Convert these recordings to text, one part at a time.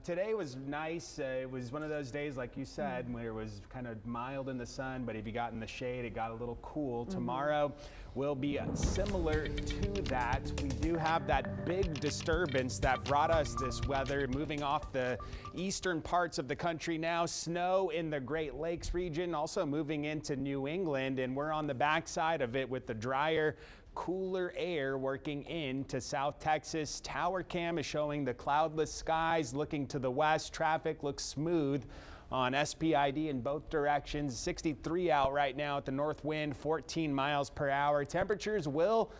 Today was nice. It was one of those days, like you said, where it was kind of mild in the sun, but if you got in the shade, it got a little cool. Tomorrow will be similar to that. We do have that big disturbance that brought us this weather, moving off the eastern parts of the country now. Snow in the Great Lakes region, also moving into New England, and we're on the backside of it with the drier, cooler air working into South Texas. Tower cam is showing the cloudless skies looking to the west. Traffic looks smooth on SPID in both directions. 63 out right now at the north wind, 14 miles per hour. Temperatures will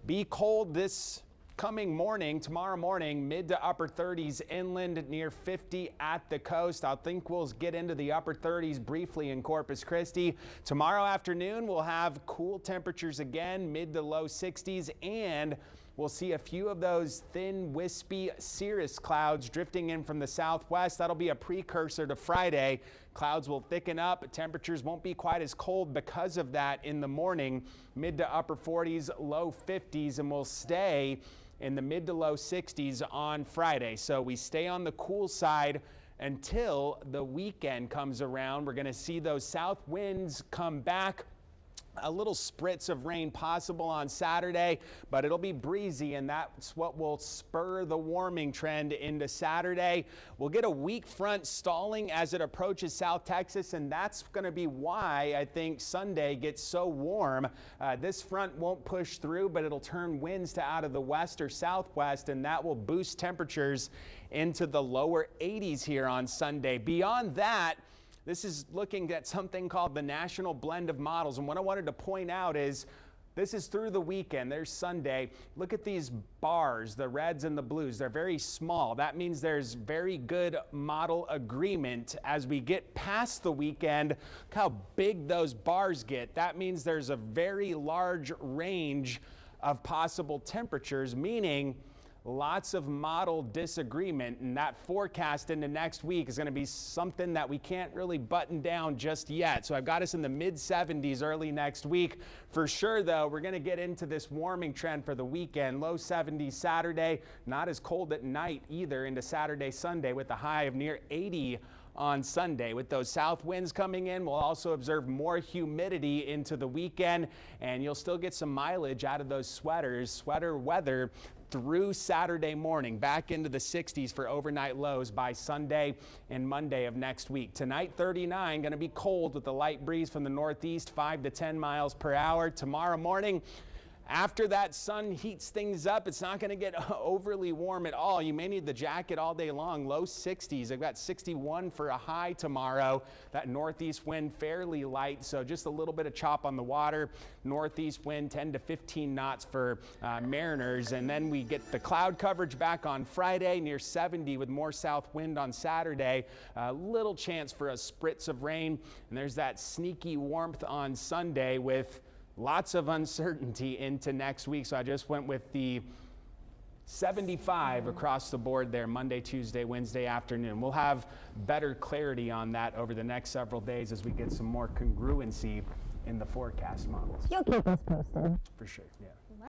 be cold this coming morning, tomorrow morning, mid to upper 30s inland, near 50 at the coast. I think we'll get into the upper 30s briefly in Corpus Christi. Tomorrow afternoon, we'll have cool temperatures again, mid to low 60s, and we'll see a few of those thin, wispy cirrus clouds drifting in from the southwest. That'll be a precursor to Friday. Clouds will thicken up. Temperatures won't be quite as cold because of that in the morning. Mid to upper 40s, low 50s, and we'll stay in the mid to low 60s on Friday. So we stay on the cool side until the weekend comes around. We're going to see those south winds come back. A little spritz of rain possible on Saturday, but it'll be breezy, and that's what will spur the warming trend into Saturday. We'll get a weak front stalling as it approaches South Texas, and that's going to be why I think Sunday gets so warm. This front won't push through, but it'll turn winds to out of the west or southwest, and that will boost temperatures into the lower 80s here on Sunday. Beyond that, this is looking at something called the National Blend of Models. And what I wanted to point out is this is through the weekend. There's Sunday. Look at these bars, the reds and the blues. They're very small. That means there's very good model agreement. As we get past the weekend, look how big those bars get. That means there's a very large range of possible temperatures, meaning lots of model disagreement, and that forecast into next week is going to be something that we can't really button down just yet. So I've got us in the mid 70s early next week. For sure, though, we're going to get into this warming trend for the weekend. Low 70s Saturday, not as cold at night either into Saturday, Sunday, with a high of near 80 on Sunday. With those south winds coming in, we'll also observe more humidity into the weekend, and you'll still get some mileage out of those sweater weather through Saturday morning, back into the 60s for overnight lows by Sunday and Monday of next week. Tonight, 39, going to be cold with a light breeze from the northeast, 5 to 10 miles per hour. Tomorrow morning, after that sun heats things up, it's not going to get overly warm at all. You may need the jacket all day long. Low 60s. I've got 61 for a high tomorrow. That northeast wind fairly light, so just a little bit of chop on the water. Northeast wind 10 to 15 knots for mariners. And then we get the cloud coverage back on Friday, near 70 with more south wind on Saturday. A little chance for a spritz of rain. And there's that sneaky warmth on Sunday with lots of uncertainty into next week. So I just went with the 75 across the board there, Monday, Tuesday, Wednesday afternoon. We'll have better clarity on that over the next several days as we get some more congruency in the forecast models. You'll keep us posted. For sure, yeah.